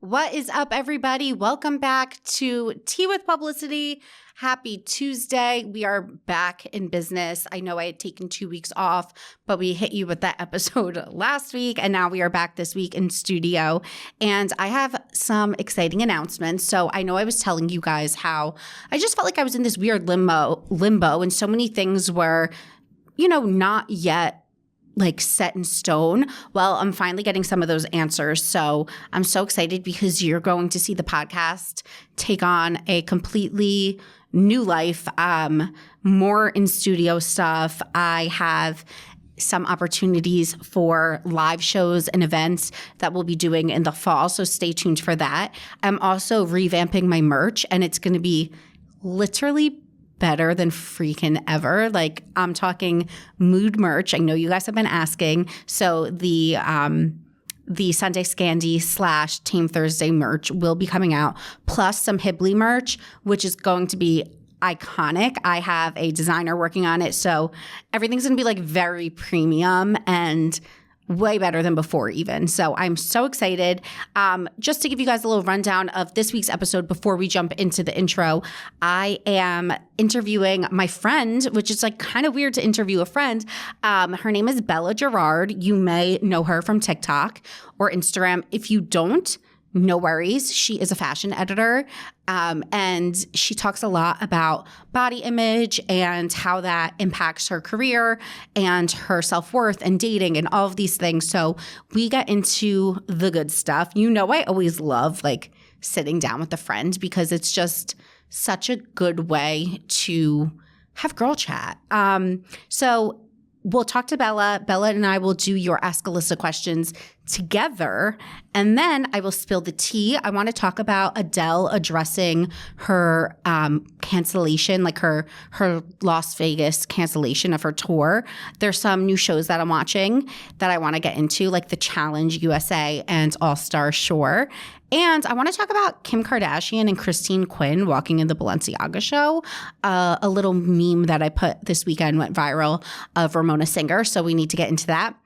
What is up, everybody? Welcome back to Tea with Publicity. Happy Tuesday. We are back in business. I know I had taken 2 weeks off, but we hit you with that episode last week, and now we are back this week in studio. And I have some exciting announcements. So I know I was telling you guys how I just felt like I was in this weird limbo, and so many things were, not yet set in stone. Well, I'm finally getting some of those answers. So I'm so excited because you're going to see the podcast take on a completely new life, more in studio stuff. I have some opportunities for live shows and events that we'll be doing in the fall. So stay tuned for that. I'm also revamping my merch, and it's going to be literally better than freaking ever. I'm talking mood merch. I know you guys have been asking. So the Sunday Scandy / Tame Thursday merch will be coming out, plus some Hibley merch, which is going to be iconic. I have a designer working on it. So everything's going to be very premium and way better than before even. So I'm so excited. Just to give you guys a little rundown of this week's episode before we jump into the intro, I am interviewing my friend, which is kind of weird to interview a friend. Her name is Bella Gerard. You may know her from TikTok or Instagram. If you don't, no worries. She is a fashion editor, and she talks a lot about body image and how that impacts her career and her self-worth and dating and all of these things. So we get into the good stuff. I always love sitting down with a friend because it's just such a good way to have girl chat. So we'll talk to Bella. Bella and I will do your Ask Alyssa questions together, and then I will spill the tea. I want to talk about Adele addressing her cancellation, her Las Vegas cancellation of her tour. There's some new shows that I'm watching that I want to get into, like The Challenge USA and All Star Shore. And I want to talk about Kim Kardashian and Christine Quinn walking in the Balenciaga show. A little meme that I put this weekend went viral of Ramona Singer, so we need to get into that.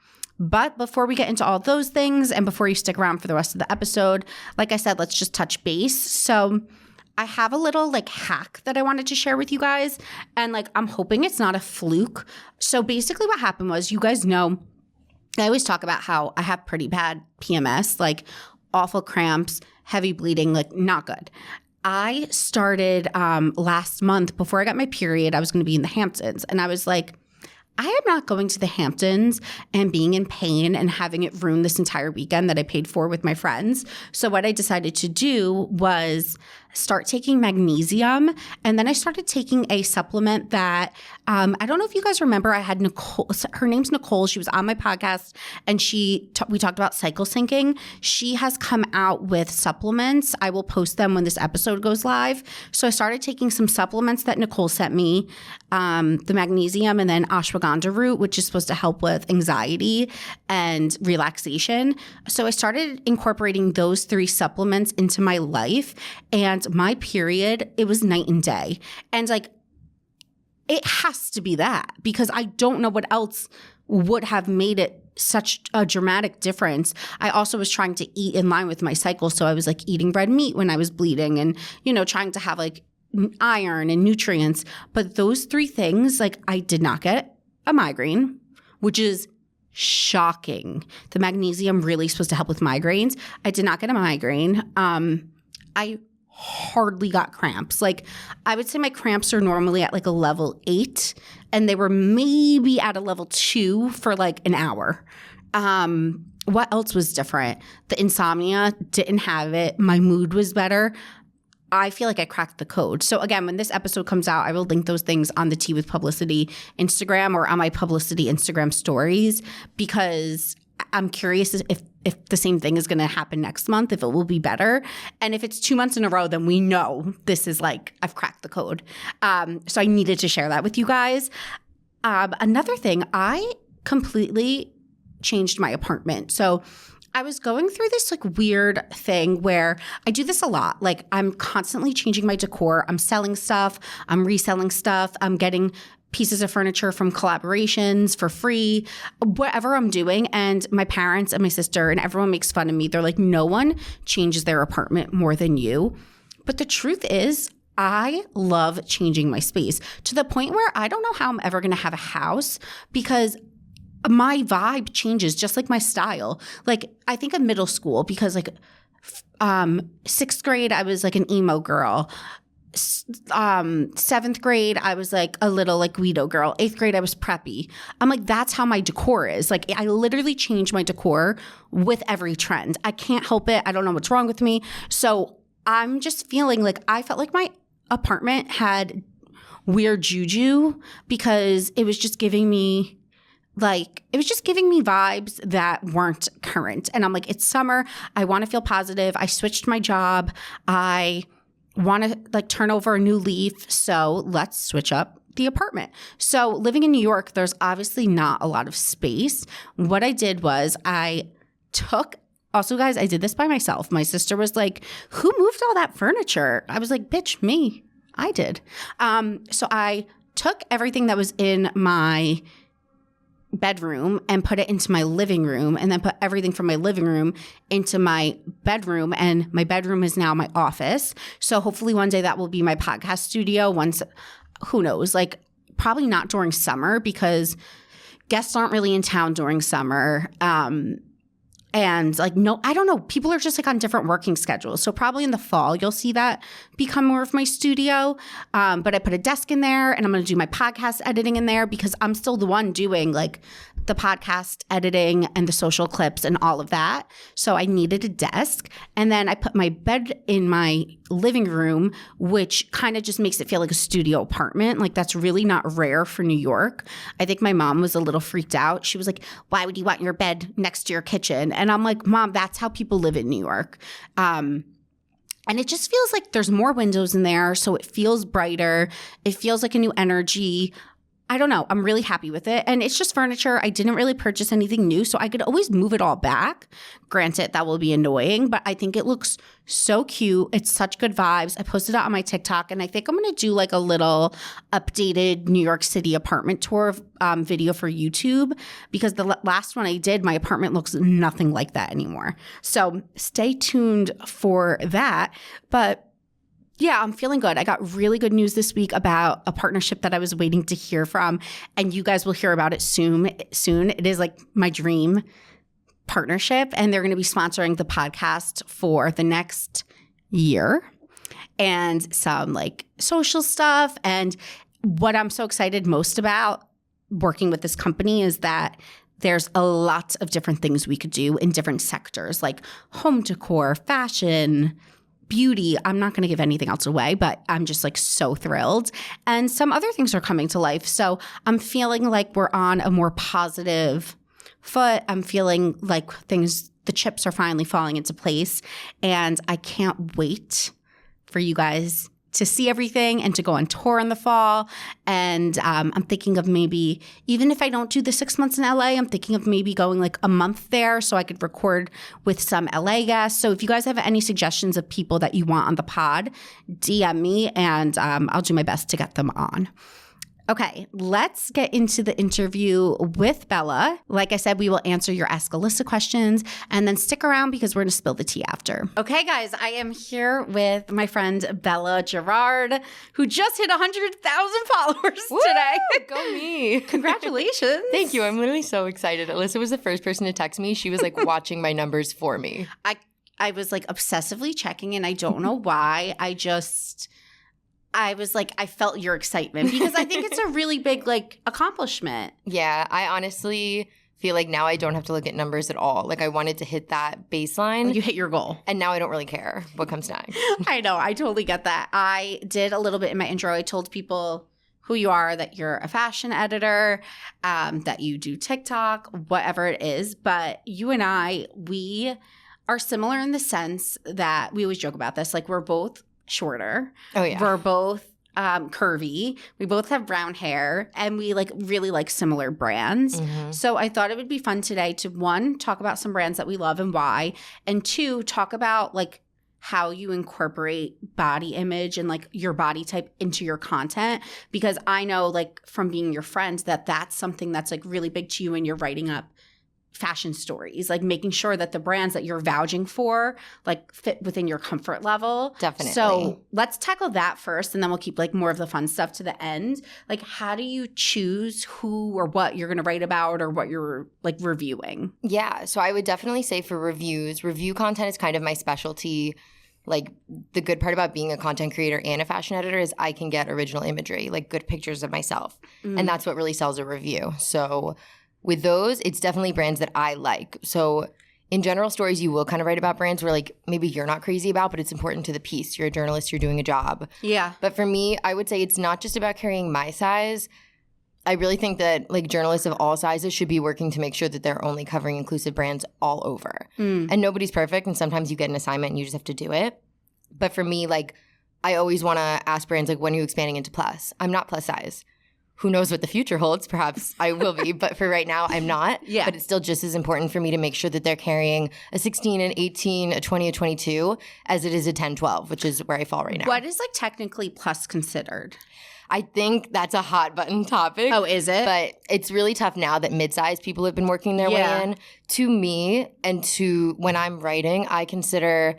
But before we get into all those things and before you stick around for the rest of the episode, like I said, let's just touch base. So I have a little hack that I wanted to share with you guys, and I'm hoping it's not a fluke. So basically what happened was, you guys know, I always talk about how I have pretty bad PMS, awful cramps, heavy bleeding, not good. I started last month, before I got my period, I was going to be in the Hamptons, and I was like, I am not going to the Hamptons and being in pain and having it ruin this entire weekend that I paid for with my friends. So what I decided to do was start taking magnesium. And then I started taking a supplement that I don't know if you guys remember. I had Nicole. Her name's Nicole. She was on my podcast, and we talked about cycle syncing. She has come out with supplements. I will post them when this episode goes live. So I started taking some supplements that Nicole sent me, the magnesium, and then ashwagandha root, which is supposed to help with anxiety and relaxation. So I started incorporating those 3 supplements into my life, and my period, it was night and day. And it has to be that, because I don't know what else would have made it such a dramatic difference. I also was trying to eat in line with my cycle. So I was eating red meat when I was bleeding and, trying to have iron and nutrients. But those 3 things, I did not get a migraine, which is shocking. The magnesium really is supposed to help with migraines. I did not get a migraine. I hardly got cramps. I would say my cramps are normally at a level 8, and they were maybe at a level 2 for an hour. What else was different? The insomnia, didn't have it. My mood was better. I feel like I cracked the code. So again, when this episode comes out, I will link those things on the Tea with Publicity Instagram or on my Publicity Instagram stories, because I'm curious if the same thing is going to happen next month, if it will be better. And if it's 2 months in a row, then we know this is I've cracked the code. So I needed to share that with you guys. Another thing, I completely changed my apartment. So I was going through this weird thing where I do this a lot. I'm constantly changing my decor. I'm selling stuff. I'm reselling stuff. I'm getting pieces of furniture from collaborations for free, whatever I'm doing. And my parents and my sister and everyone makes fun of me. They're like, no one changes their apartment more than you. But the truth is, I love changing my space to the point where I don't know how I'm ever going to have a house because my vibe changes just like my style. Like I think of middle school because like 6th grade, I was like an emo girl. 7th grade, I was like a little like Guido girl. 8th grade, I was preppy. I'm like, that's how my decor is. Like I literally change my decor with every trend. I can't help it. I don't know what's wrong with me. So I'm just feeling like I felt like my apartment had weird juju because it was just giving me vibes that weren't current. And I'm like, it's summer. I want to feel positive. I switched my job. I want to like turn over a new leaf. So let's switch up the apartment. So living in New York, there's obviously not a lot of space. What I did was also, guys, I did this by myself. My sister was like, who moved all that furniture? I was like, bitch, me. I did. So I took everything that was in my bedroom and put it into my living room and then put everything from my living room into my bedroom. And my bedroom is now my office. So hopefully one day that will be my podcast studio. Who knows, like probably not during summer because guests aren't really in town during summer. And like, no, I don't know. People are just like on different working schedules. So probably in the fall, you'll see that become more of my studio. But I put a desk in there and I'm going to do my podcast editing in there because I'm still the one doing like the podcast editing and the social clips and all of that. So I needed a desk. And then I put my bed in my living room, which kind of just makes it feel like a studio apartment. Like that's really not rare for New York. I think my mom was a little freaked out. She was like, why would you want your bed next to your kitchen? And I'm like, Mom, that's how people live in New York. And it just feels like there's more windows in there. So it feels brighter. It feels like a new energy. I don't know. I'm really happy with it. And it's just furniture. I didn't really purchase anything new, so I could always move it all back. Granted, that will be annoying, but I think it looks so cute. It's such good vibes. I posted it on my TikTok, and I think I'm going to do like a little updated New York City apartment tour video for YouTube because the last one I did, my apartment looks nothing like that anymore. So stay tuned for that. But yeah, I'm feeling good. I got really good news this week about a partnership that I was waiting to hear from, and you guys will hear about it soon. It is like my dream partnership, and they're going to be sponsoring the podcast for the next year and some like social stuff. And what I'm so excited most about working with this company is that there's a lot of different things we could do in different sectors like home decor, fashion, beauty. I'm not going to give anything else away, but I'm just like so thrilled. And some other things are coming to life. So I'm feeling like we're on a more positive foot. I'm feeling like the chips are finally falling into place. And I can't wait for you guys to see everything and to go on tour in the fall. And I'm thinking of maybe, even if I don't do the 6 months in LA, I'm thinking of maybe going like a month there so I could record with some LA guests. So if you guys have any suggestions of people that you want on the pod, DM me and I'll do my best to get them on. Okay, let's get into the interview with Bella. Like I said, we will answer your Ask Alyssa questions and then stick around because we're going to spill the tea after. Okay, guys, I am here with my friend Bella Gerard, who just hit 100,000 followers today. Go me. Congratulations. Thank you. I'm literally so excited. Alyssa was the first person to text me. She was like watching my numbers for me. I was like obsessively checking and I don't know why. I was like, I felt your excitement because I think it's a really big like accomplishment. Yeah, I honestly feel like now I don't have to look at numbers at all. Like I wanted to hit that baseline. You hit your goal. And now I don't really care what comes next. I know. I totally get that. I did a little bit in my intro. I told people who you are, that you're a fashion editor, that you do TikTok, whatever it is. But you and we are similar in the sense that we always joke about this. Like we're both shorter. Oh yeah. We're both curvy. We both have brown hair and we like really like similar brands. Mm-hmm. So I thought it would be fun today to one, talk about some brands that we love and why, and two, talk about like how you incorporate body image and like your body type into your content, because I know like from being your friend that that's something that's like really big to you when you're writing up fashion stories, like making sure that the brands that you're vouching for like fit within your comfort level. Definitely. So let's tackle that first, and then we'll keep like more of the fun stuff to the end. Like, how do you choose who or what you're going to write about or what you're like reviewing? Yeah, so I would definitely say for reviews, review content is kind of my specialty. Like, the good part about being a content creator and a fashion editor is I can get original imagery, like good pictures of myself. And that's what really sells a review. So with those, it's definitely brands that I like. So in general stories, you will kind of write about brands where like maybe you're not crazy about, but it's important to the piece. You're a journalist, you're doing a job. Yeah. But for me, I would say it's not just about carrying my size. I really think that like journalists of all sizes should be working to make sure that they're only covering inclusive brands all over. And nobody's perfect, and sometimes you get an assignment and you just have to do it. But for me, like, I always want to ask brands, like, when are you expanding into plus? I'm not plus size. Who knows what the future holds? Perhaps I will be, but for right now, I'm not. Yeah. But it's still just as important for me to make sure that they're carrying a 16, an 18, a 20, a 22 as it is a 10, 12, which is where I fall right now. What is like technically plus considered? I think that's a hot button topic. Oh, is it? But it's really tough now that mid-sized people have been working their way in. To me and to when I'm writing, I consider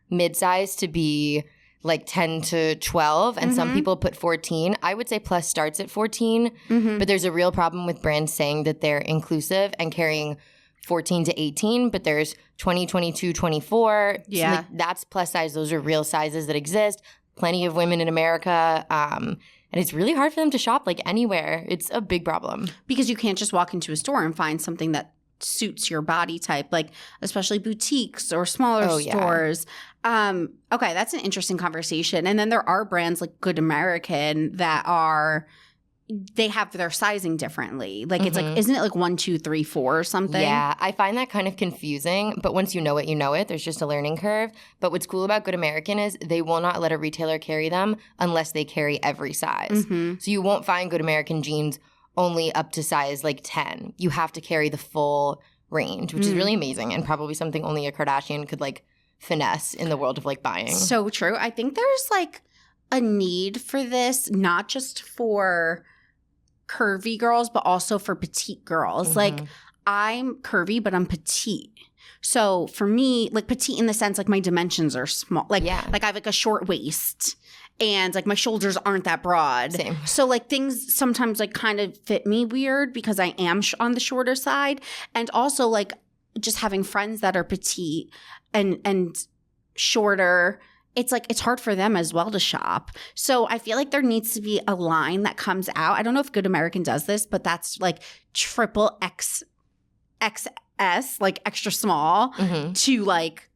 mid-size to be like 10 to 12, and some people put 14. I would say plus starts at 14, but there's a real problem with brands saying that they're inclusive and carrying 14 to 18, but there's 20, 22, 24. Yeah. So like, that's plus size. Those are real sizes that exist. Plenty of women in America. And it's really hard for them to shop like anywhere. It's a big problem. Because you can't just walk into a store and find something that suits your body type, like especially boutiques or smaller stores. Okay, that's an interesting conversation. And then there are brands like Good American that are – they have their sizing differently. Like it's like, isn't it like 1, 2, 3, 4 or something? Yeah, I find that kind of confusing. But once you know it, you know it. There's just a learning curve. But what's cool about Good American is they will not let a retailer carry them unless they carry every size. So you won't find Good American jeans only up to size like 10. You have to carry the full range, which is really amazing and probably something only a Kardashian could like finesse in the world of like buying. So true. I think there's like a need for this, not just for curvy girls, but also for petite girls. Like I'm curvy, but I'm petite. So for me, like petite in the sense like my dimensions are small. Like, like I have like a short waist and like my shoulders aren't that broad. Same. So like things sometimes like kind of fit me weird because I am on the shorter side. And also like just having friends that are petite and shorter, it's like it's hard for them as well to shop. So I feel like there needs to be a line that comes out. I don't know if Good American does this, but that's like triple XS, like extra small to like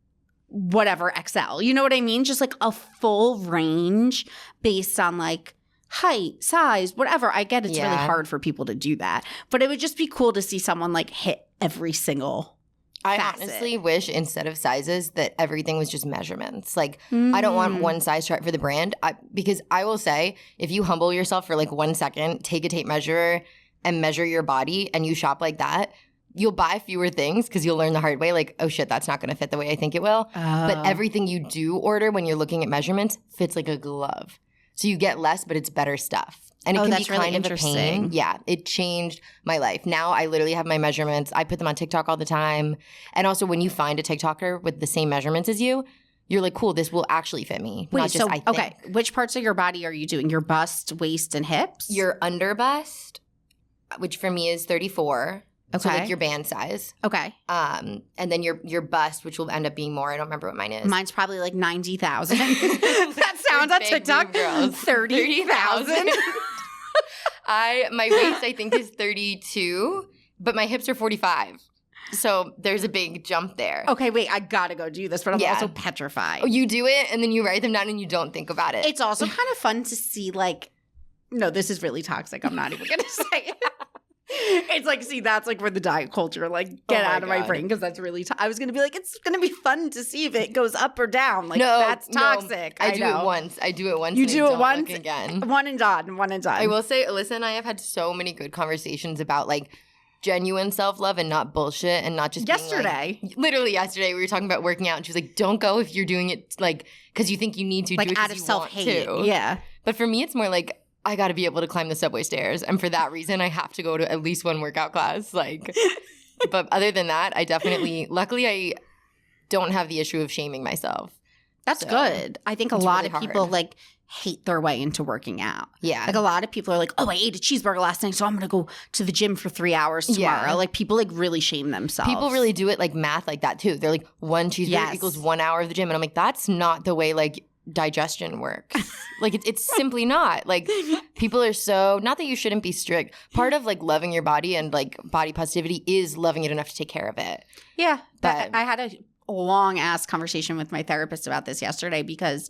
whatever XL. You know what I mean? Just like a full range based on like height, size, whatever. I get it's really hard for people to do that. But it would just be cool to see someone like hit every single facet. Honestly wish instead of sizes that everything was just measurements. Like I don't want one size chart for the brand because I will say if you humble yourself for like 1 second, take a tape measure and measure your body and you shop like that, you'll buy fewer things because you'll learn the hard way like, oh shit, that's not going to fit the way I think it will. But everything you do order when you're looking at measurements fits like a glove. So you get less, but it's better stuff. And it can be kind of a pain. Yeah, it changed my life. Now I literally have my measurements. I put them on TikTok all the time. And also when you find a TikToker with the same measurements as you, you're like, cool, this will actually fit me. Wait, not just so, I think. Okay, which parts of your body are you doing? Your bust, waist, and hips? Your under bust, which for me is 34. Okay. So like your band size. Okay. And then your bust, which will end up being more. I don't remember what mine is. Mine's probably like 90,000. That sounds on TikTok. 30,000. My waist I think is 32, but my hips are 45. So there's a big jump there. Okay, wait, I gotta go do this, but I'm also petrified. Oh, you do it and then you write them down and you don't think about it. It's also kind of fun to see like, no, this is really toxic. I'm not even gonna say it. It's like, see, that's like where the diet culture, like, get out of my brain because that's really I was going to be like, it's going to be fun to see if it goes up or down. Like, that's toxic. I do it once. I do it once. You do it once? Again. One and done. I will say, Alyssa and I have had so many good conversations about, like, genuine self-love and not bullshit and not just yesterday. Literally yesterday, we were talking about working out and she was like, don't go if you're doing it like because you think you need to do it out of you self-hate. want to. Yeah. But for me, it's more like I got to be able to climb the subway stairs. And for that reason, I have to go to at least one workout class. Like, but other than that, luckily I don't have the issue of shaming myself. That's good. I think a lot of people like hate their way into working out. Yeah. Like a lot of people are like, oh, I ate a cheeseburger last night, so I'm going to go to the gym for 3 hours tomorrow. Yeah. Like people like really shame themselves. People really do it like math like that too. They're like 1 cheeseburger equals 1 hour of the gym. And I'm like, that's not the way like digestion works. Like it's simply not. Like people are so, not that you shouldn't be strict. Part of like loving your body and like body positivity is loving it enough to take care of it. Yeah. But I had a long ass conversation with my therapist about this yesterday because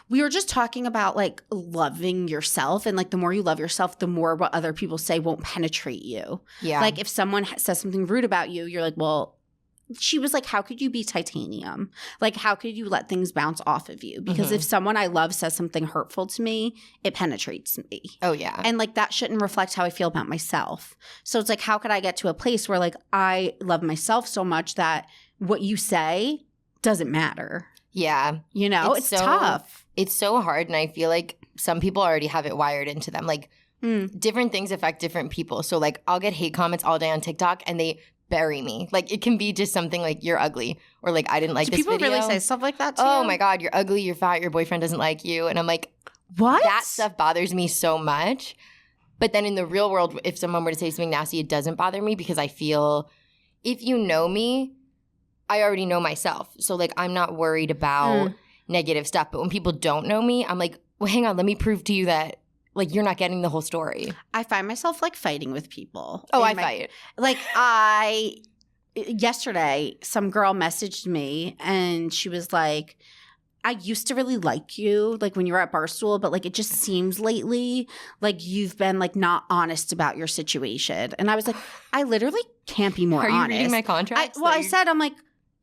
we were just talking about like loving yourself, and like the more you love yourself, the more what other people say won't penetrate you. Yeah. Like if someone says something rude about you, you're like, well, she was like, how could you be titanium? Like, how could you let things bounce off of you? Because if someone I love says something hurtful to me, it penetrates me. Oh, yeah. And like that shouldn't reflect how I feel about myself. So it's like, how could I get to a place where like I love myself so much that what you say doesn't matter? Yeah. You know, it's tough. It's so hard. And I feel like some people already have it wired into them. Like different things affect different people. So like I'll get hate comments all day on TikTok and they bury me. Like it can be just something like you're ugly or like I didn't like this video. People really say stuff like that to Oh you? my God, you're ugly, you're fat, your boyfriend doesn't like you. And I'm like, what? That stuff bothers me so much. But then in the real world, if someone were to say something nasty, it doesn't bother me because I feel if you know me, I already know myself. So like I'm not worried about negative stuff. But when people don't know me, I'm like, well, hang on, let me prove to you that like you're not getting the whole story. I find myself like fighting with people. Oh, I fight. Like yesterday, some girl messaged me and she was like, I used to really like you, like when you were at Barstool, but like it just seems lately like you've been like not honest about your situation. And I was like, I literally can't be more honest. Are you reading my contract? I said, I'm like,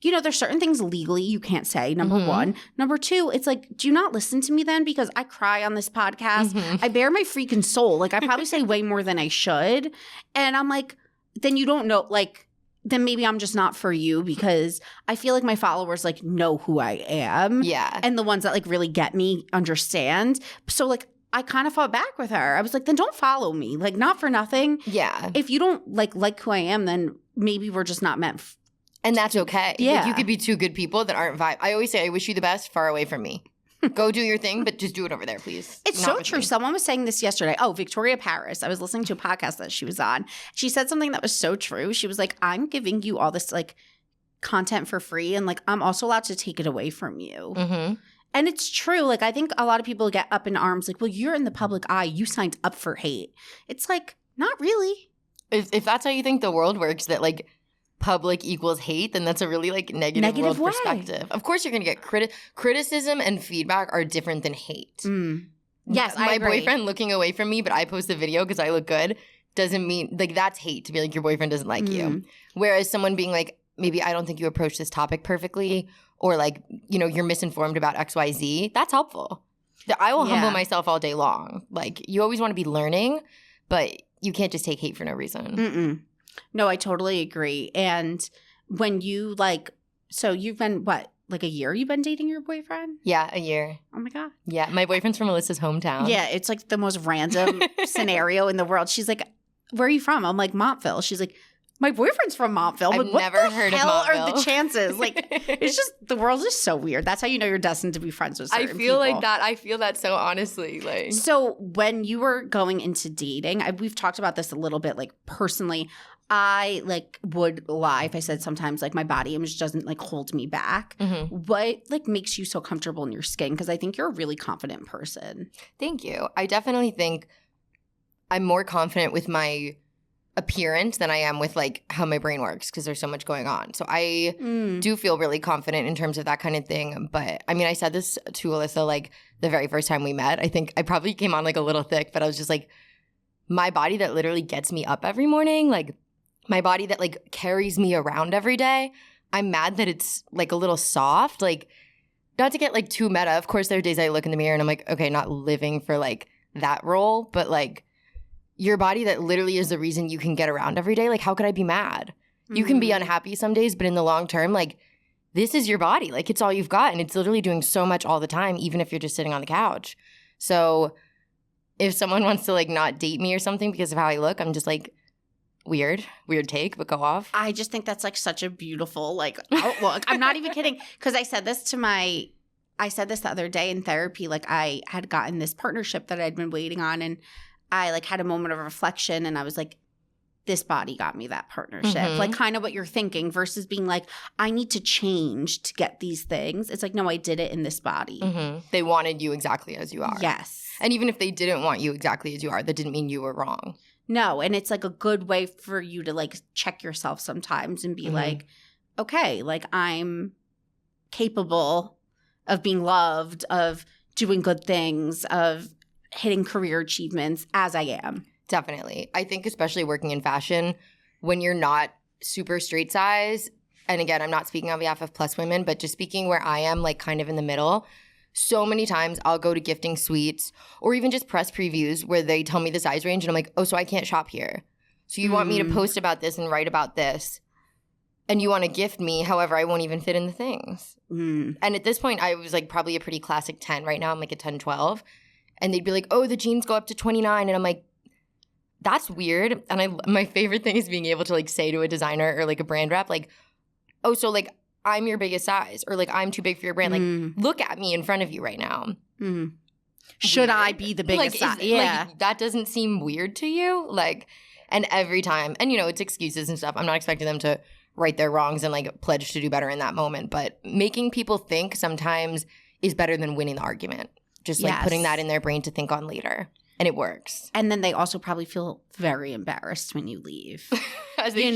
you know, there's certain things legally you can't say, number one. Number two, it's like, do you not listen to me then? Because I cry on this podcast. I bare my freaking soul. Like, I probably say way more than I should. And I'm like, then you don't know, like, then maybe I'm just not for you because I feel like my followers, like, know who I am. Yeah. And the ones that, like, really get me understand. So, like, I kind of fought back with her. I was like, then don't follow me. Like, not for nothing. Yeah. If you don't, like who I am, then maybe we're just not meant and that's okay. Yeah. Like you could be two good people that aren't vibe. I always say, I wish you the best, far away from me. Go do your thing, but just do it over there, please. It's so true. Someone was saying this yesterday. Oh, Victoria Paris. I was listening to a podcast that she was on. She said something that was so true. She was like, I'm giving you all this like content for free. And like, I'm also allowed to take it away from you. And it's true. Like, I think a lot of people get up in arms like, well, you're in the public eye. You signed up for hate. It's like, not really. If that's how you think the world works, that like public equals hate, then that's a really like negative world way. Perspective. Of course, you're going to get criticism and feedback are different than hate. Yes, my I agree. boyfriend looking away from me, but I post a video because I look good doesn't mean like that's hate to be like your boyfriend doesn't like you. Whereas someone being like, maybe I don't think you approach this topic perfectly, or like you know you're misinformed about XYZ. That's helpful. I will humble myself all day long. Like you always want to be learning, but you can't just take hate for no reason. No, I totally agree. And when you like, so you've been what, like a year you've been dating your boyfriend? Yeah, a year. Oh my God. Yeah, my boyfriend's from Alyssa's hometown. Yeah, it's like the most random scenario in the world. She's like, where are you from? I'm like, Montville. She's like, my boyfriend's from Montville. I've like, what never the heard of hell Montville. are the chances? Like, it's just, the world is so weird. That's how you know you're destined to be friends with certain people. Like that. I feel that so honestly. Like, so when you were going into dating, we've talked about this a little bit, like personally, I like would lie if I said sometimes like my body image doesn't like hold me back. What like makes you so comfortable in your skin? Because I think you're a really confident person. Thank you. I definitely think I'm more confident with my appearance than I am with like how my brain works because there's so much going on. So I do feel really confident in terms of that kind of thing. But I mean, I said this to Alyssa like the very first time we met. I think I probably came on like a little thick, but I was just like, my body that literally gets me up every morning, like my body that like carries me around every day, I'm mad that it's like a little soft. Like not to get like too meta. Of course, there are days I look in the mirror and I'm like, okay, not living for like that role, but like, your body that literally is the reason you can get around every day. Like, how could I be mad? You can be unhappy some days, but in the long term, like, this is your body. Like, it's all you've got. And it's literally doing so much all the time, even if you're just sitting on the couch. So if someone wants to, like, not date me or something because of how I look, I'm just like, weird take, but go off. I just think that's, like, such a beautiful, like, outlook. I'm not even kidding. Because I said this the other day in therapy. Like, I had gotten this partnership that I'd been waiting on. And I, like, had a moment of reflection. And I was like, this body got me that partnership. Like, kind of what you're thinking versus being like, I need to change to get these things. It's like, no, I did it in this body. They wanted you exactly as you are. Yes. And even if they didn't want you exactly as you are, that didn't mean you were wrong. No. And it's like a good way for you to, like, check yourself sometimes and be like, okay, like, I'm capable of being loved, of doing good things, of hitting career achievements as I am. Definitely. I think especially working in fashion, when you're not super straight size, and again, I'm not speaking on behalf of plus women, but just speaking where I am, like, kind of in the middle, so many times I'll go to gifting suites or even just press previews where they tell me the size range and I'm like, oh, so I can't shop here. So you want me to post about this and write about this and you want to gift me, however, I won't even fit in the things. And at this point, I was, like, probably a pretty classic 10. Right now I'm like a 10, 12. And they'd be like, oh, the jeans go up to 29. And I'm like, that's weird. And my favorite thing is being able to, like, say to a designer or, like, a brand rep, like, oh, so, like, I'm your biggest size or, like, I'm too big for your brand. Like, look at me in front of you right now. Should weird. I be the biggest size? Yeah. Like, that doesn't seem weird to you? Like, and every time, and, you know, it's excuses and stuff. I'm not expecting them to right their wrongs and, like, pledge to do better in that moment. But making people think sometimes is better than winning the argument. Just, like, putting that in their brain to think on later. And it works. And then they also probably feel very embarrassed when you leave. As they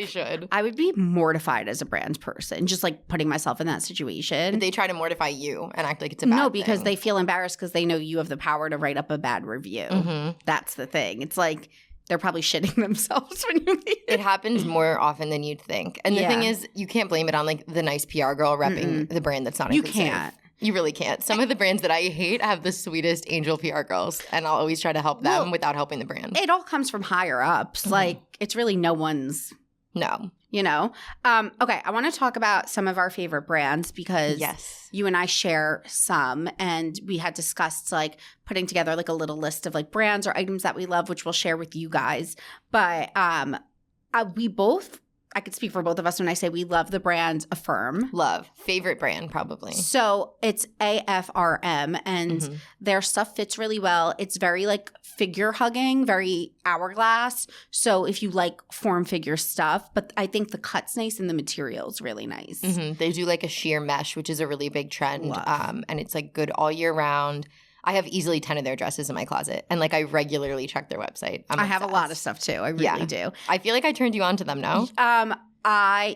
should. I would be mortified as a brand person, just, like, putting myself in that situation. But they try to mortify you and act like it's a bad No, because thing. they feel embarrassed because they know you have the power to write up a bad review. That's the thing. It's like they're probably shitting themselves when you leave. It happens more often than you'd think. And the thing is, you can't blame it on, like, the nice PR girl repping the brand that's not inclusive. You can't. You really can't. Some of the brands that I hate have the sweetest angel PR girls, and I'll always try to help them without helping the brand. It all comes from higher ups. Like, it's really no one's. No. You know? Okay, I want to talk about some of our favorite brands because you and I share some, and we had discussed, like, putting together, like, a little list of, like, brands or items that we love, which we'll share with you guys. But we both – I could speak for both of us when I say we love the brand Affirm. Love. Favorite brand, probably. So it's AFRM, and their stuff fits really well. It's very, like, figure hugging, very hourglass. So if you like form figure stuff, but I think the cut's nice and the material's really nice. They do, like, a sheer mesh, which is a really big trend. And it's, like, good all year round. I have easily 10 of their dresses in my closet. And, like, I regularly check their website. I have a lot of stuff, too. I really do. I feel like I turned you on to them, no?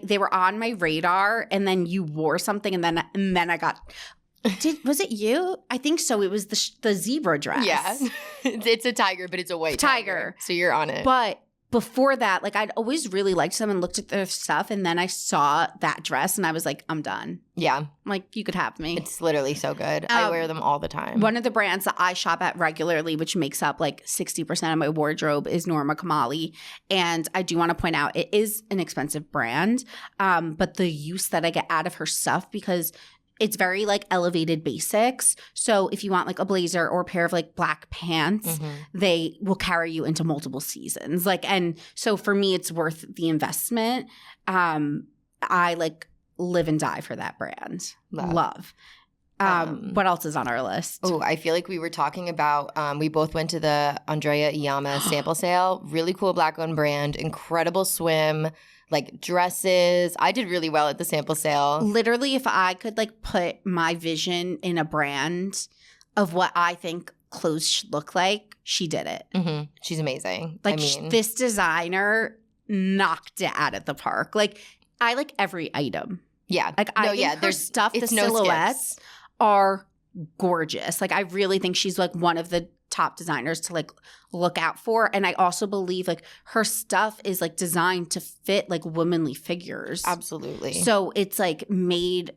They were on my radar, and then you wore something, and then I got – was it you? I think so. It was the zebra dress. Yeah. It's a tiger, but it's a white tiger. So you're on it. But before that, like, I'd always really liked them and looked at their stuff, and then I saw that dress, and I was like, I'm done. Yeah. I'm like, you could have me. It's literally so good. I wear them all the time. One of the brands that I shop at regularly, which makes up, like, 60% of my wardrobe, is Norma Kamali. And I do want to point out, it is an expensive brand, but the use that I get out of her stuff, because – it's very, like, elevated basics. So if you want, like, a blazer or a pair of, like, black pants, they will carry you into multiple seasons. Like, and so for me, it's worth the investment. I, like, live and die for that brand. Love. What else is on our list? Oh, I feel like we were talking about, we both went to the Andrea Iyama sample sale. Really cool black-owned brand. Incredible swim. Like, dresses. I did really well at the sample sale. Literally, if I could, like, put my vision in a brand of what I think clothes should look like, she did it. She's amazing. Like, this designer knocked it out of the park. Like, I like every item. Yeah. Like, I think her stuff, the silhouettes are gorgeous. Like, I really think she's, like, one of the top designers to, like, look out for. And I also believe, like, her stuff is, like, designed to fit, like, womanly figures. Absolutely. So it's, like, made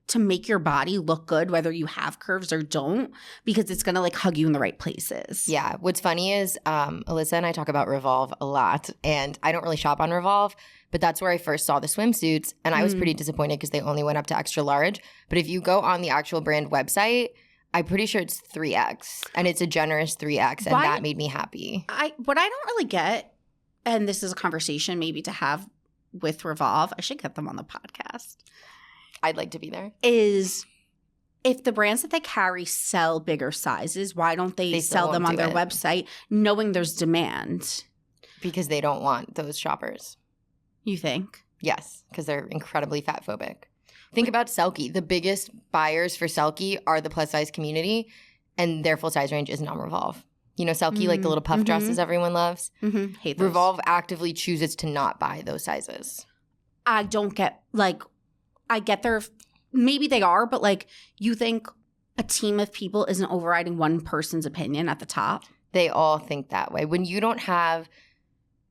to make your body look good, whether you have curves or don't, because it's going to like hug you in the right places. Yeah. What's funny is Alyssa and I talk about Revolve a lot, and I don't really shop on Revolve, but that's where I first saw the swimsuits, and I was pretty disappointed because they only went up to extra large. But if you go on the actual brand website, I'm pretty sure it's 3X, and it's a generous 3X, and that made me happy. What I don't really get, and this is a conversation maybe to have with Revolve, I should get them on the podcast. I'd like to be there. Is if the brands that they carry sell bigger sizes, why don't they sell them on their website knowing there's demand? Because they don't want those shoppers. You think? Yes, because they're incredibly fat phobic. Think about Selkie. The biggest buyers for Selkie are the plus size community, and their full size range isn't on Revolve. You know Selkie, like the little puff dresses everyone loves? Hate those. Revolve actively chooses to not buy those sizes. I don't get, like, I get their, maybe they are, but like, you think a team of people isn't overriding one person's opinion at the top? They all think that way. When you don't have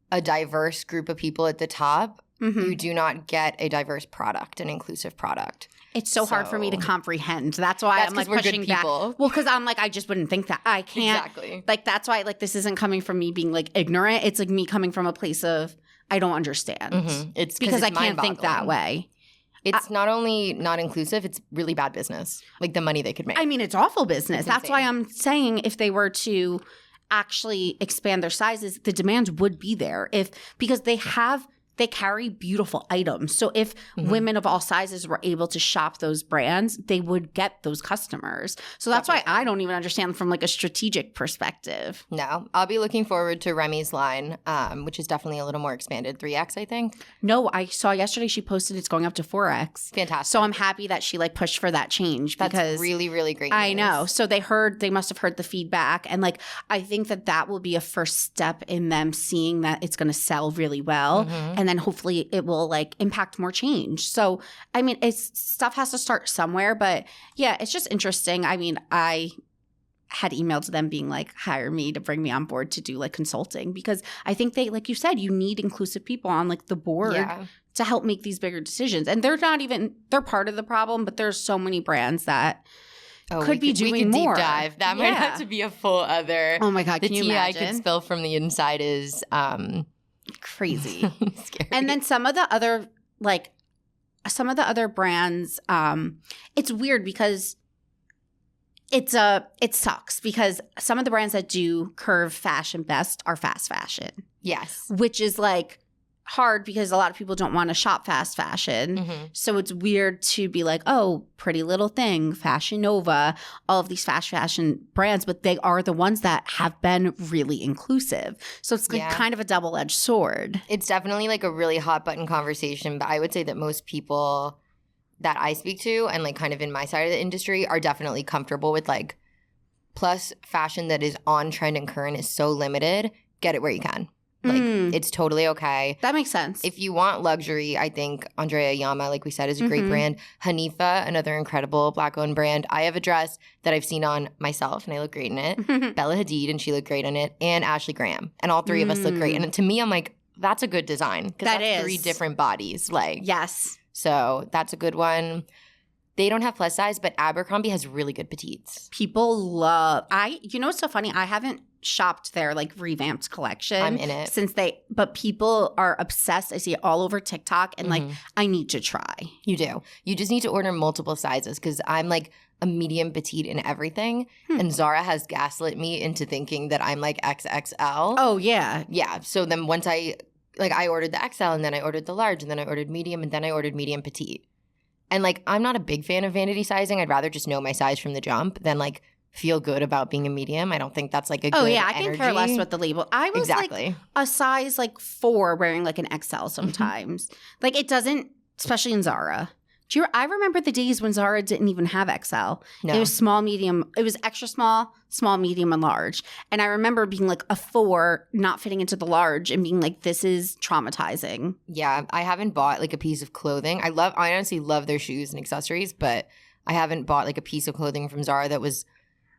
a diverse group of people at the top, you do not get a diverse product, an inclusive product. It's so hard for me to comprehend. That's why I'm like pushing back. Well, because I'm like, I just wouldn't think that. I can't. Exactly. Like, that's why, like, this isn't coming from me being like ignorant. It's like me coming from a place of, I don't understand. It's because I can't think that way. It's not only not inclusive, it's really bad business. Like the money they could make. I mean, it's awful business. That's why I'm saying if they were to actually expand their sizes, the demand would be there. Because they carry beautiful items. So if women of all sizes were able to shop those brands, they would get those customers. So that's why I don't even understand from like a strategic perspective. No, I'll be looking forward to Remy's line, which is definitely a little more expanded, 3X, I think. No, I saw yesterday she posted it's going up to 4X. Fantastic. So I'm happy that she like pushed for that change. That's because really, really great news. I know. So they must have heard the feedback. And like, I think that will be a first step in them seeing that it's going to sell really well. And then hopefully it will like impact more change. So, I mean, stuff has to start somewhere, but yeah, it's just interesting. I mean, I had emailed them being like, hire me to bring me on board to do like consulting, because I think they, like you said, you need inclusive people on like the board to help make these bigger decisions. And they're part of the problem, but there's so many brands that could be doing more. Deep dive. That might have to be a full other. Oh my God, can you imagine? The tea I could spill from the inside is crazy. Scary. And then some of the other brands, it's weird because it sucks because some of the brands that do curve fashion best are fast fashion. Yes. Which is like hard because a lot of people don't want to shop fast fashion. So it's weird to be like, oh, Pretty Little Thing, Fashion Nova, all of these fast fashion brands, but they are the ones that have been really inclusive. So it's like kind of a double-edged sword. It's definitely like a really hot button conversation, but I would say that most people that I speak to and like kind of in my side of the industry are definitely comfortable with like plus fashion that is on trend and current is so limited. Get it where you can. Like, it's totally okay. That makes sense. If you want luxury, I think Andrea Yama, like we said, is a great brand. Hanifa, another incredible Black-owned brand. I have a dress that I've seen on myself, and I look great in it. Bella Hadid, and she looked great in it. And Ashley Graham. And all three of us look great. And to me, I'm like, that's a good design. Because that's 3 different bodies. Like, yes. So that's a good one. They don't have plus size, but Abercrombie has really good petites. People love you know what's so funny? I haven't shopped their like revamped collection. I'm in it. But people are obsessed. I see it all over TikTok and like I need to try. You do. You just need to order multiple sizes because I'm like a medium petite in everything. And Zara has gaslit me into thinking that I'm like XXL. Oh yeah. Yeah. So then once I ordered the XL and then I ordered the large and then I ordered medium and then I ordered medium petite. And like I'm not a big fan of vanity sizing. I'd rather just know my size from the jump than like feel good about being a medium. I don't think that's like a good I can care less with the label. I was like a size like 4 wearing like an XL sometimes. Like it doesn't, especially in Zara. I remember the days when Zara didn't even have XL. No. It was small, medium. It was extra small, medium, and large. And I remember being like a 4 not fitting into the large and being like, this is traumatizing. Yeah, I haven't bought like a piece of clothing. I honestly love their shoes and accessories, but I haven't bought like a piece of clothing from Zara that was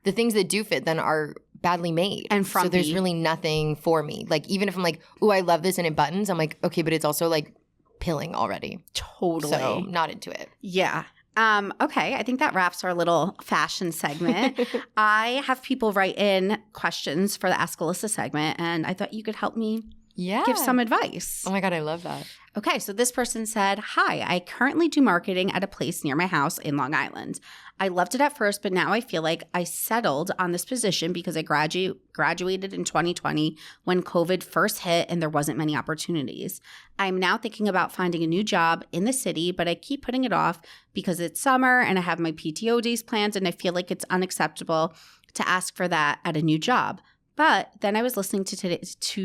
the things that do fit then are badly made. And frumpy. So there's really nothing for me. Like even if I'm like, ooh, I love this and it buttons, I'm like, okay, but it's also like pilling already. Totally. So not into it. Yeah. Okay, I think that wraps our little fashion segment. I have people write in questions for the Ask Alyssa segment, and I thought you could help me give some advice. Oh my God, I love that. Okay, so this person said, "Hi, I currently do marketing at a place near my house in Long Island. I loved it at first, but now I feel like I settled on this position because I graduated in 2020 when COVID first hit and there wasn't many opportunities. I'm now thinking about finding a new job in the city, but I keep putting it off because it's summer and I have my PTO days planned and I feel like it's unacceptable to ask for that at a new job. But then I was listening to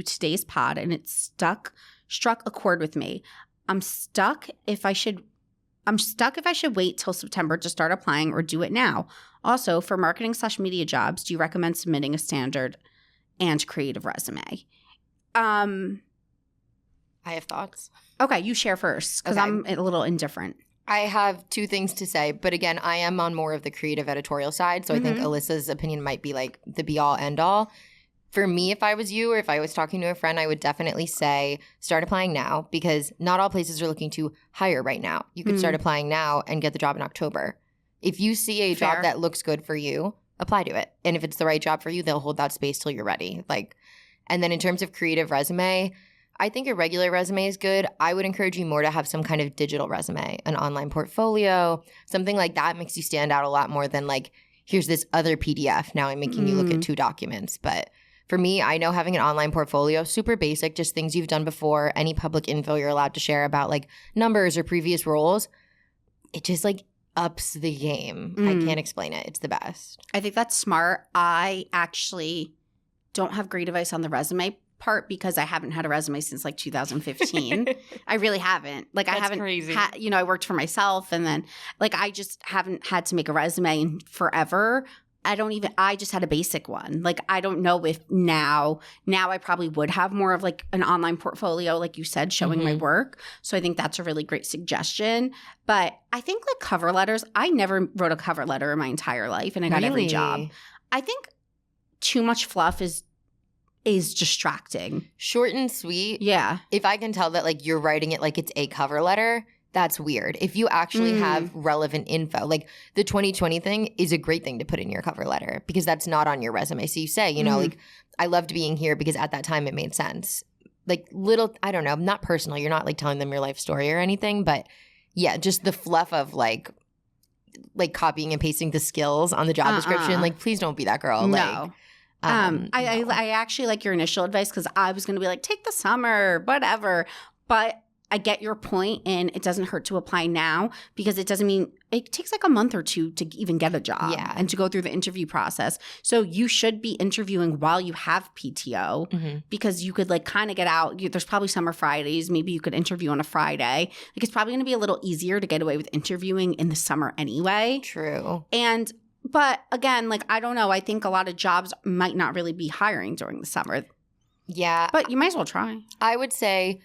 today's pod and it struck a chord with me. I'm stuck if I should wait till September to start applying or do it now. Also, for marketing/media jobs, do you recommend submitting a standard and creative resume?" I have thoughts. Okay, you share first because I'm a little indifferent. I have two things to say, but again, I am on more of the creative editorial side, so I think Alyssa's opinion might be like the be-all, end-all. For me, if I was you or if I was talking to a friend, I would definitely say start applying now because not all places are looking to hire right now. You could start applying now and get the job in October. If you see a job that looks good for you, apply to it. And if it's the right job for you, they'll hold that space till you're ready. And then in terms of creative resume, I think a regular resume is good. I would encourage you more to have some kind of digital resume, an online portfolio, something like that makes you stand out a lot more than like, here's this other PDF. Now I'm making you look at two documents. But for me, I know having an online portfolio, super basic, just things you've done before, any public info you're allowed to share about like numbers or previous roles, it just like ups the game. I can't explain it. It's the best. I think that's smart. I actually don't have great advice on the resume part because I haven't had a resume since like 2015. I really haven't. Like, I haven't crazy. I worked for myself and then like I just haven't had to make a resume in forever. I just had a basic one. Like, I don't know if now I probably would have more of like an online portfolio, like you said, showing my work. So I think that's a really great suggestion. But I think like cover letters, I never wrote a cover letter in my entire life and I got every job. I think too much fluff is distracting. Short and sweet. Yeah. If I can tell that like you're writing it like it's a cover letter, that's weird. If you actually have relevant info, like the 2020 thing is a great thing to put in your cover letter because that's not on your resume. So you say, you know, like, I loved being here because at that time it made sense. Like little, I don't know, not personal. You're not like telling them your life story or anything, but yeah, just the fluff of like copying and pasting the skills on the job description. Like, please don't be that girl. No. I actually like your initial advice because I was going to be like, take the summer, whatever. But I get your point, and it doesn't hurt to apply now because it doesn't mean it takes like a month or two to even get a job and to go through the interview process. So you should be interviewing while you have PTO because you could like kind of get out. There's probably summer Fridays. Maybe you could interview on a Friday. Like, it's probably going to be a little easier to get away with interviewing in the summer anyway. True. But again, like, I don't know. I think a lot of jobs might not really be hiring during the summer. Yeah. But you might as well try. I would say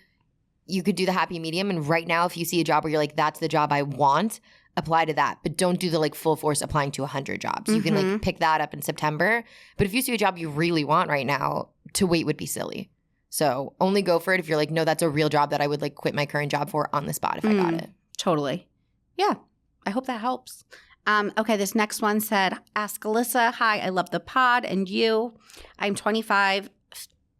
you could do the happy medium. And right now, if you see a job where you're like, that's the job I want, apply to that. But don't do the like full force applying to 100 jobs. You can like pick that up in September. But if you see a job you really want right now, to wait would be silly. So only go for it if you're like, no, that's a real job that I would like quit my current job for on the spot if I got it. Totally. Yeah. I hope that helps. Okay, this next one said, Ask Alyssa, hi, I love the pod and you. I'm 25,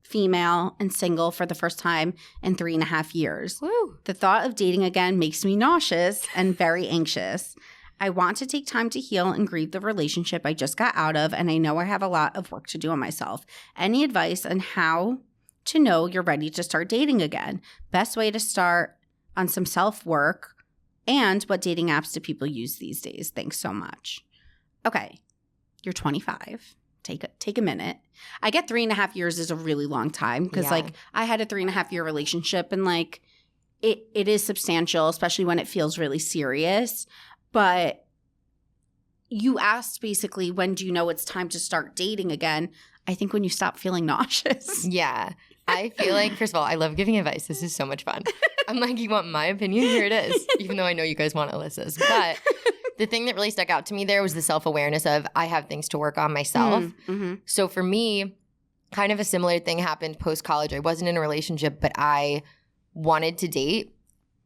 female, and single for the first time in 3.5 years. Woo. The thought of dating again makes me nauseous and very anxious. I want to take time to heal and grieve the relationship I just got out of, and I know I have a lot of work to do on myself. Any advice on how to know you're ready to start dating again? Best way to start on some self-work? And what dating apps do people use these days? Thanks so much. Okay, you're 25. Take a minute. I get 3.5 years is a really long time because like I had a 3.5-year relationship and like it is substantial, especially when it feels really serious. But you asked basically, when do you know it's time to start dating again? I think when you stop feeling nauseous. Yeah. I feel like, first of all, I love giving advice. This is so much fun. I'm like, you want my opinion? Here it is. Even though I know you guys want Alyssa's. But the thing that really stuck out to me there was the self-awareness of I have things to work on myself. So for me, kind of a similar thing happened post-college. I wasn't in a relationship, but I wanted to date.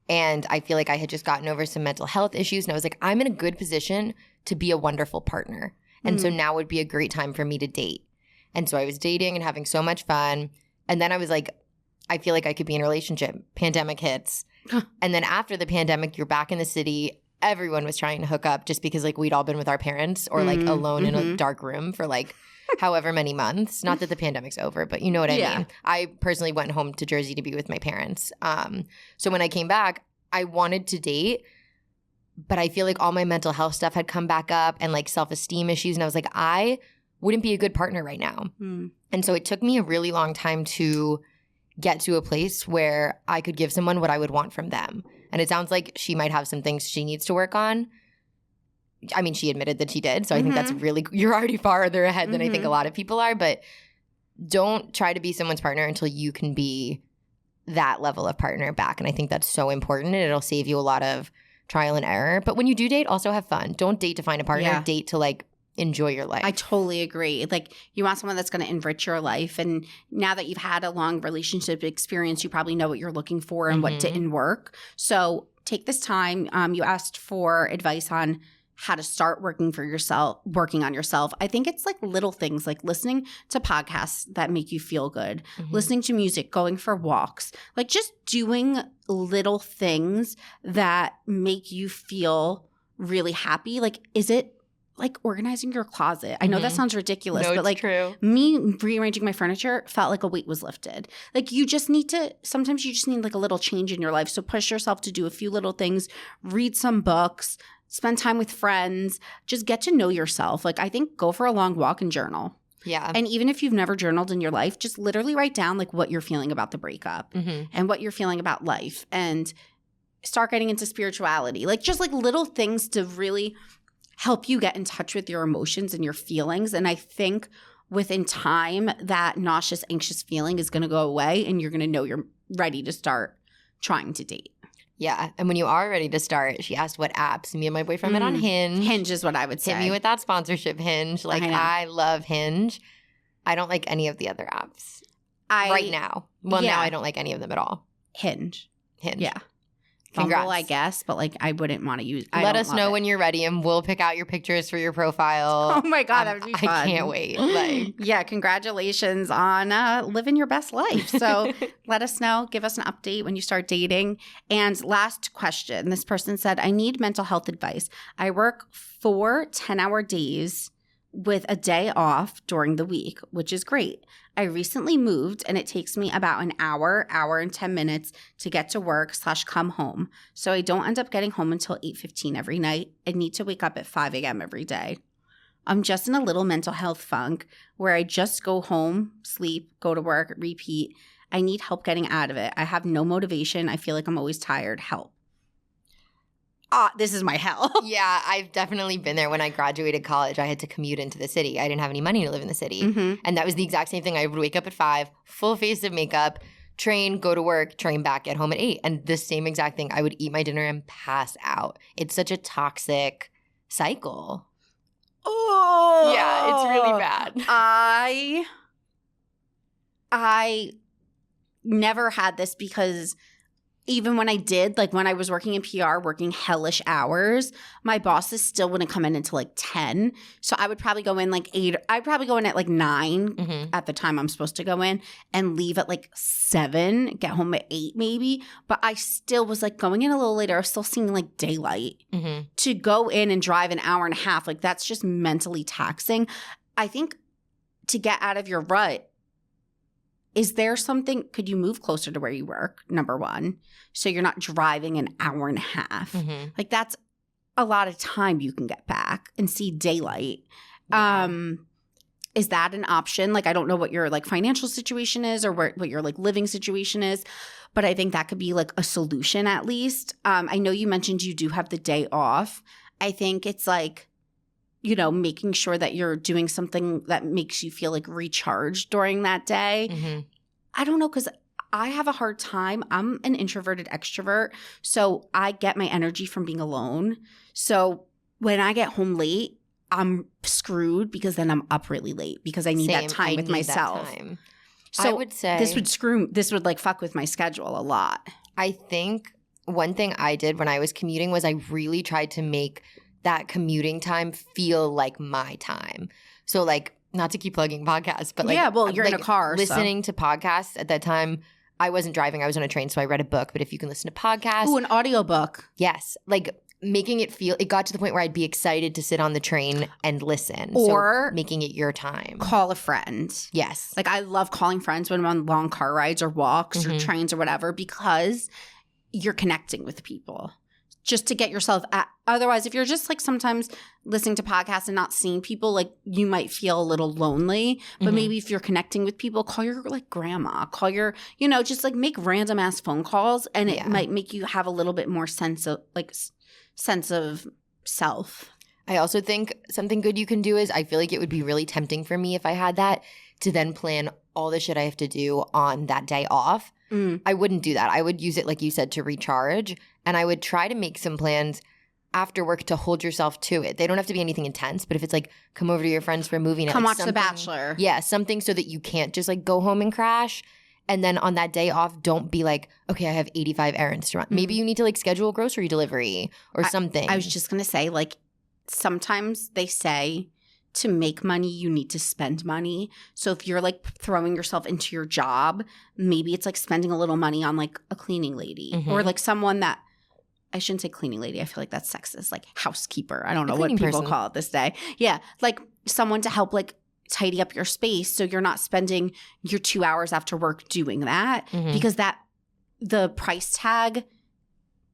And I feel like I had just gotten over some mental health issues. And I was like, I'm in a good position to be a wondrul partner. And so now would be a great time for me to date. And so I was dating and having so much fun. And then I was like, I feel like I could be in a relationship. Pandemic hits. And then after the pandemic, you're back in the city. Everyone was trying to hook up just because like we'd all been with our parents or like alone in a dark room for like however many months. Not that the pandemic's over, but you know what I mean. I personally went home to Jersey to be with my parents. So when I came back, I wanted to date, but I feel like all my mental health stuff had come back up and like self-esteem issues. And I was like, I wouldn't be a good partner right now. And so it took me a really long time to get to a place where I could give someone what I would want from them. And it sounds like she might have some things she needs to work on. I mean, she admitted that she did. So I think that's really – you're already farther ahead than I think a lot of people are. But don't try to be someone's partner until you can be that level of partner back. And I think that's so important. And it'll save you a lot of trial and error. But when you do date, also have fun. Don't date to find a partner. Yeah. Date to like enjoy your life. I totally agree. Like you want someone that's going to enrich your life. And now that you've had a long relationship experience, you probably know what you're looking for and what didn't work. So take this time. You asked for advice on how to start working on yourself. I think it's like little things like listening to podcasts that make you feel good, listening to music, going for walks, like just doing little things that make you feel really happy. Like, is it like organizing your closet? I know that sounds ridiculous, no, but like true. Me rearranging my furniture felt like a weight was lifted. Like you just need to, sometimes you just need like a little change in your life. So push yourself to do a few little things, read some books, spend time with friends, just get to know yourself. Like I think go for a long walk and journal. Yeah. And even if you've never journaled in your life, just literally write down like what you're feeling about the breakup and what you're feeling about life and start getting into spirituality. Like just like little things to really help you get in touch with your emotions and your feelings. And I think within time, that nauseous, anxious feeling is going to go away and you're going to know you're ready to start trying to date. Yeah. And when you are ready to start, she asked what apps. Me and my boyfriend met on Hinge. Hinge is what I would say. Hit me with that sponsorship, Hinge. Like I love Hinge. I don't like any of the other apps right now. Well, now I don't like any of them at all. Hinge. Yeah. Congrats. Bumble, I guess, but like I wouldn't want to use. Let us know when you're ready, and we'll pick out your pictures for your profile. Oh my god, that would be fun! I can't wait. Like, yeah, congratulations on living your best life. So let us know. Give us an update when you start dating. And last question: this person said, "I need mental health advice. I work 4 10-hour days with a day off during the week, which is great. I recently moved and it takes me about an hour and 10 minutes to get to work / come home. So I don't end up getting home until 8:15 every night. I need to wake up at 5 a.m. every day. I'm just in a little mental health funk where I just go home, sleep, go to work, repeat. I need help getting out of it. I have no motivation. I feel like I'm always tired. Help." This is my hell. Yeah, I've definitely been there. When I graduated college, I had to commute into the city. I didn't have any money to live in the city. And that was the exact same thing. I would wake up at 5, full face of makeup, train, go to work, train back, get home at 8. And the same exact thing. I would eat my dinner and pass out. It's such a toxic cycle. Oh. Yeah, it's really bad. I never had this because even when I did, like when I was working in PR, working hellish hours, my bosses still wouldn't come in until like 10. So I would probably go in like 8. I'd probably go in at like 9 at the time I'm supposed to go in and leave at like 7, get home at 8 maybe. But I still was like going in a little later. I was still seeing like daylight. To go in and drive an hour and a half, like that's just mentally taxing. I think to get out of your rut, is there something – could you move closer to where you work, number one, so you're not driving an hour and a half? Like that's a lot of time you can get back and see daylight. Yeah. Is that an option? Like I don't know what your like financial situation is or what your like living situation is, but I think that could be like a solution at least. I know you mentioned you do have the day off. I think it's like – you know, making sure that you're doing something that makes you feel like recharged during that day. I don't know, because I have a hard time. I'm an introverted extrovert, so I get my energy from being alone. So when I get home late, I'm screwed because then I'm up really late because I need that time with myself. So I would say this would like fuck with my schedule a lot. I think one thing I did when I was commuting was I really tried to make that commuting time feel like my time. So like, not to keep plugging podcasts, but like, yeah, well, you're like in a car. Listening to podcasts at that time, I wasn't driving. I was on a train, so I read a book. But if you can listen to podcasts. Ooh, an audiobook. Yes. Like making it feel, it got to the point where I'd be excited to sit on the train and listen. Or so making it your time. Call a friend. Yes. Like I love calling friends when I'm on long car rides or walks or trains or whatever, because you're connecting with people. Just to get yourself otherwise, if you're just like sometimes listening to podcasts and not seeing people, like you might feel a little lonely. But maybe if you're connecting with people, call your like grandma, call your, just like make random ass phone calls, and it might make you have a little bit more sense of self. I also think something good you can do is, I feel like it would be really tempting for me if I had that, to then plan all the shit I have to do on that day off. I wouldn't do that. I would use it, like you said, to recharge. And I would try to make some plans after work to hold yourself to it. They don't have to be anything intense, but if it's like, come over to your friends for a movie night. Come like watch The Bachelor. Yeah, something so that you can't just like go home and crash. And then on that day off, don't be like, okay, I have 85 errands to run. Maybe you need to like schedule a grocery delivery or something. I was just going to say, like, sometimes they say to make money, you need to spend money. So if you're like throwing yourself into your job, maybe it's like spending a little money on like a cleaning lady or like someone that, I shouldn't say cleaning lady. I feel like that's sexist, like housekeeper. I don't know what people call it this day. Yeah. Like someone to help like tidy up your space, so you're not spending your 2 hours after work doing that, because that the price tag,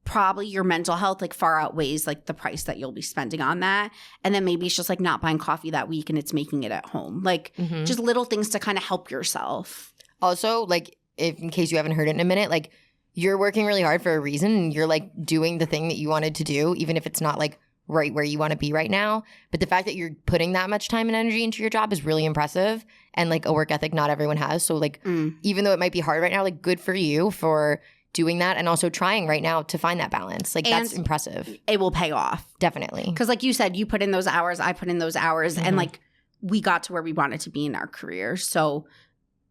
probably your mental health like far outweighs like the price that you'll be spending on that. And then maybe it's just like not buying coffee that week and it's making it at home. Like just little things to kind of help yourself. Also, like, if in case you haven't heard it in a minute, like you're working really hard for a reason, and you're like doing the thing that you wanted to do, even if it's not like right where you want to be right now. But the fact that you're putting that much time and energy into your job is really impressive, and like a work ethic not everyone has. So like even though it might be hard right now, like good for you for doing that, and also trying right now to find that balance. Like that's impressive. It will pay off. Definitely. Because like you said, you put in those hours, I put in those hours, and like we got to where we wanted to be in our career. So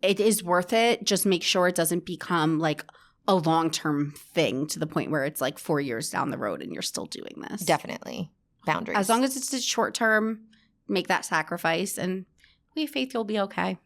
it is worth it. Just make sure it doesn't become like a long-term thing to the point where it's like 4 years down the road and you're still doing this. Definitely. Boundaries. As long as it's a short term, make that sacrifice, and we have faith you'll be okay.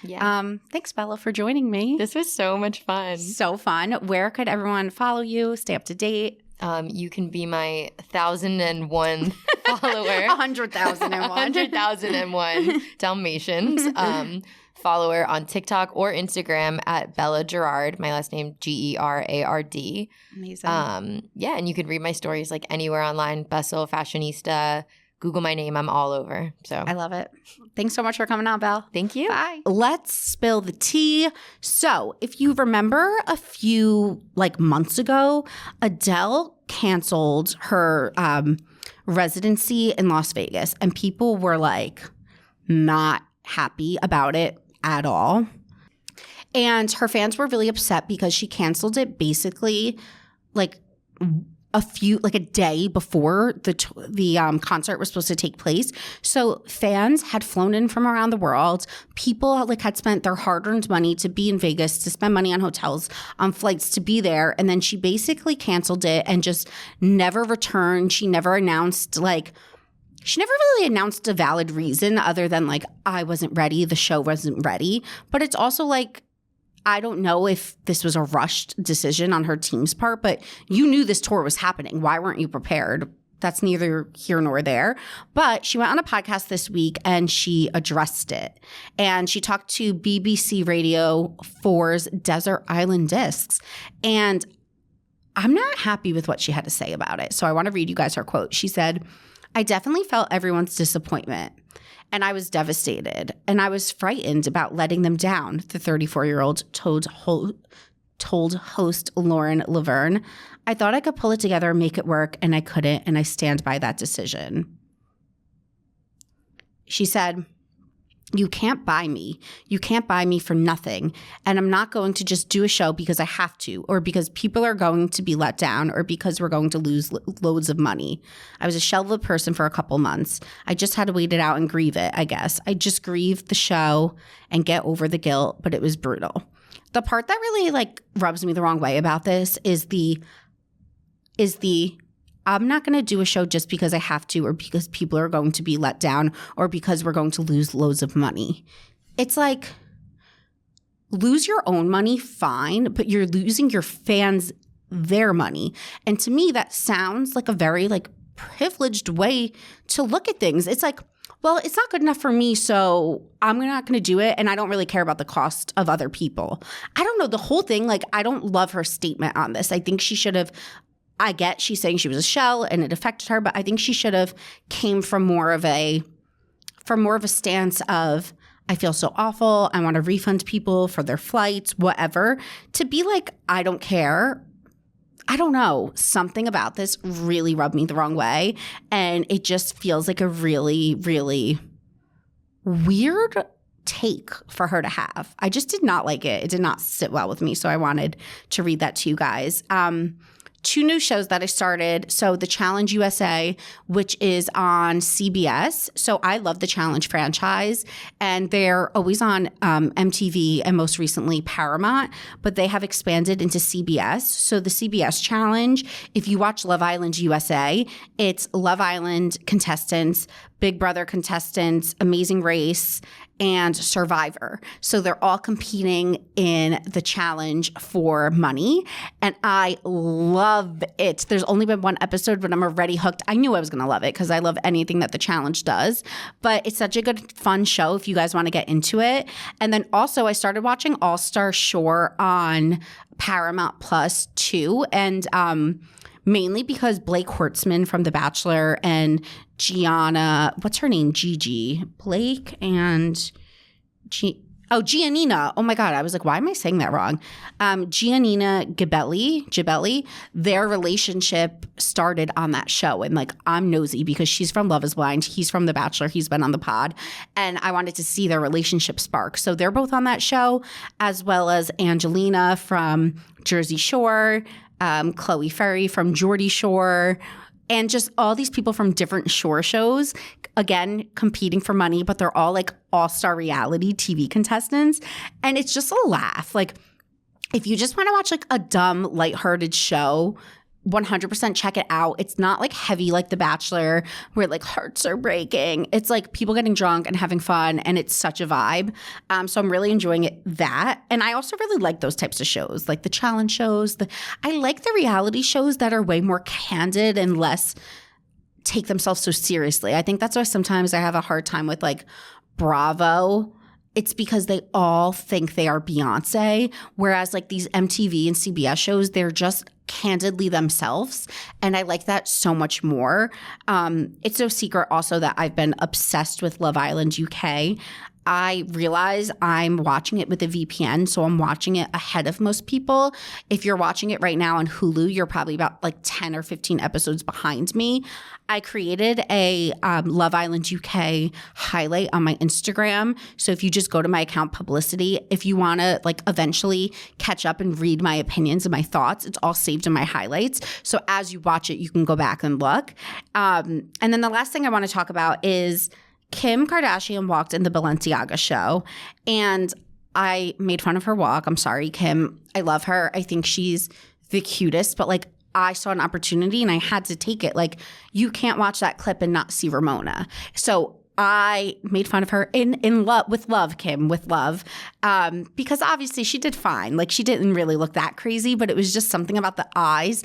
Yeah. Thanks, Bella, for joining me. This was so much fun. So fun. Where could everyone follow you, stay up to date? You can be my 1,001 follower. 100,001. 100,001 Dalmatians. Follower on TikTok or Instagram at Bella Gerard. My last name, Gerard. Amazing. Yeah, and you can read my stories like anywhere online. Bustle, Fashionista. Google my name. I'm all over. So I love it. Thanks so much for coming on, Belle. Thank you. Bye. Let's spill the tea. So if you remember a few like months ago, Adele canceled her residency in Las Vegas, and people were like not happy about it at all. And her fans were really upset because she canceled it basically like a day before the concert was supposed to take place. So fans had flown in from around the world. People like had spent their hard-earned money to be in Vegas, to spend money on hotels, on flights to be there. And then she basically canceled it and just never returned. She never announced she never really announced a valid reason other than like, I wasn't ready, the show wasn't ready. But it's also like, I don't know if this was a rushed decision on her team's part, but you knew this tour was happening. Why weren't you prepared? That's neither here nor there. But she went on a podcast this week and she addressed it. And she talked to BBC Radio 4's Desert Island Discs. And I'm not happy with what she had to say about it. So I want to read you guys her quote. She said, I definitely felt everyone's disappointment, and I was devastated, and I was frightened about letting them down, the 34-year-old told host Lauren Laverne. I thought I could pull it together and make it work, and I couldn't, and I stand by that decision. She said, you can't buy me. You can't buy me for nothing. And I'm not going to just do a show because I have to, or because people are going to be let down, or because we're going to lose loads of money. I was a shell of a person for a couple months. I just had to wait it out and grieve it, I guess. I just grieved the show and get over the guilt, but it was brutal. The part that really like rubs me the wrong way about this is the is I'm not going to do a show just because I have to or because people are going to be let down or because we're going to lose loads of money. It's like, lose your own money, fine, but you're losing your fans their money. And to me, that sounds like a very like privileged way to look at things. It's like, well, it's not good enough for me, so I'm not going to do it, and I don't really care about the cost of other people. I don't know, the whole thing, like, I don't love her statement on this. I think she should have – I get she's saying she was a shell and it affected her, but I think she should have came from more of a stance of, I feel so awful, I want to refund people for their flights, whatever. To be like, I don't care. I don't know. Something about this really rubbed me the wrong way. And it just feels like a really, really weird take for her to have. I just did not like it. It did not sit well with me. So I wanted to read that to you guys. 2 new shows that I started. So The Challenge USA, which is on CBS. So I love the Challenge franchise, and they're always on MTV and most recently Paramount, but they have expanded into CBS. So the CBS Challenge, if you watch Love Island USA, it's Love Island contestants, Big Brother contestants, Amazing Race, and Survivor. So they're all competing in the challenge for money. And I love it. There's only been 1 episode, but I'm already hooked. I knew I was going to love it because I love anything that the challenge does. But it's such a good, fun show if you guys want to get into it. And then also I started watching All-Star Shore on Paramount Plus too. And mainly because Blake Hortzman from The Bachelor and Gianna, what's her name? Gigi. Blake and Giannina. Oh my God. I was like, why am I saying that wrong? Giannina Gibelli, their relationship started on that show. And like, I'm nosy because she's from Love is Blind. He's from The Bachelor. He's been on the pod. And I wanted to see their relationship spark. So they're both on that show, as well as Angelina from Jersey Shore, Chloe Ferry from Geordie Shore, and just all these people from different shore shows, again, competing for money, but they're all like all-star reality TV contestants. And it's just a laugh. Like, if you just want to watch like a dumb, lighthearted show, 100% check it out. It's not like heavy like The Bachelor where like hearts are breaking. It's like people getting drunk and having fun, and it's such a vibe. So I'm really enjoying that. And I also really like those types of shows, like the challenge shows. I like the reality shows that are way more candid and less take themselves so seriously. I think that's why sometimes I have a hard time with like Bravo. It's because they all think they are Beyonce, whereas like these MTV and CBS shows, they're just candidly themselves. And I like that so much more. It's no secret also that I've been obsessed with Love Island UK. I realize I'm watching it with a VPN, so I'm watching it ahead of most people. If you're watching it right now on Hulu, you're probably about like 10 or 15 episodes behind me. I created a Love Island UK highlight on my Instagram. So if you just go to my account Publicity, if you want to like eventually catch up and read my opinions and my thoughts, it's all saved in my highlights. So as you watch it, you can go back and look. And then the last thing I want to talk about is Kim Kardashian walked in the Balenciaga show, and I made fun of her walk. I'm sorry, Kim. I love her. I think she's the cutest, but like I saw an opportunity and I had to take it. Like, you can't watch that clip and not see Ramona. So I made fun of her with love, Kim, with love, because obviously she did fine. Like, she didn't really look that crazy, but it was just something about the eyes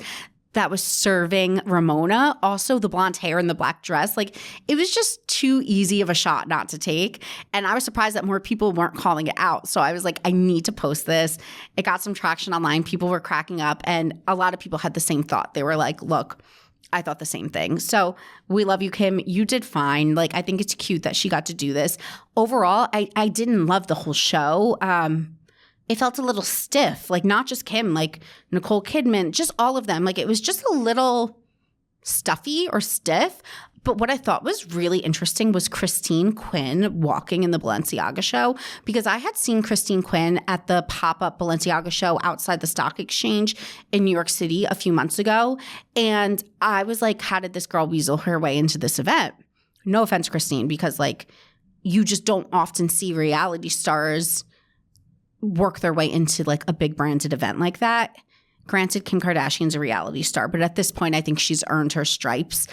that was serving Ramona. Also, the blonde hair and the black dress. Like, it was just too easy of a shot not to take. And I was surprised that more people weren't calling it out. So I was like, I need to post this. It got some traction online. People were cracking up. And a lot of people had the same thought. They were like, look, I thought the same thing. So we love you, Kim. You did fine. Like, I think it's cute that she got to do this. Overall, I didn't love the whole show. It felt a little stiff, like not just Kim, like Nicole Kidman, just all of them. Like, it was just a little stuffy or stiff. But what I thought was really interesting was Christine Quinn walking in the Balenciaga show, because I had seen Christine Quinn at the pop-up Balenciaga show outside the Stock Exchange in New York City a few months ago. And I was like, how did this girl weasel her way into this event? No offense, Christine, because like you just don't often see reality stars work their way into like a big branded event like that. Granted, Kim Kardashian's a reality star, but at this point, I think she's earned her stripes.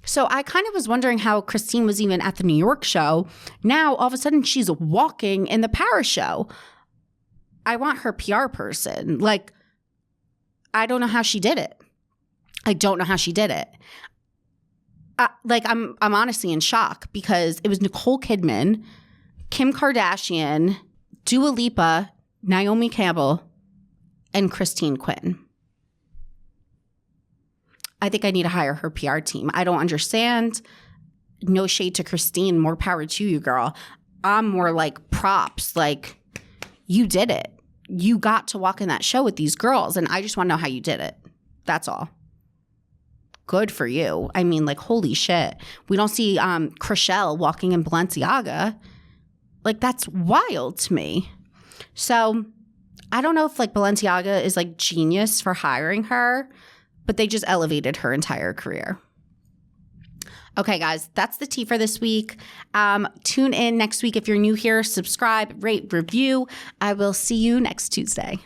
So I kind of was wondering how Christine was even at the New York show. Now, all of a sudden, she's walking in the Paris show. I want her PR person. Like, I don't know how she did it. I don't know how she did it. I'm honestly in shock because it was Nicole Kidman, Kim Kardashian, Dua Lipa, Naomi Campbell, and Christine Quinn. I think I need to hire her PR team. I don't understand. No shade to Christine. More power to you, girl. I'm more like props. Like, you did it. You got to walk in that show with these girls, and I just want to know how you did it. That's all. Good for you. I mean, like, holy shit. We don't see Chrishell walking in Balenciaga. Like, that's wild to me. So I don't know if, like, Balenciaga is, like, genius for hiring her, but they just elevated her entire career. Okay, guys, that's the tea for this week. Tune in next week if you're new here. Subscribe, rate, review. I will see you next Tuesday.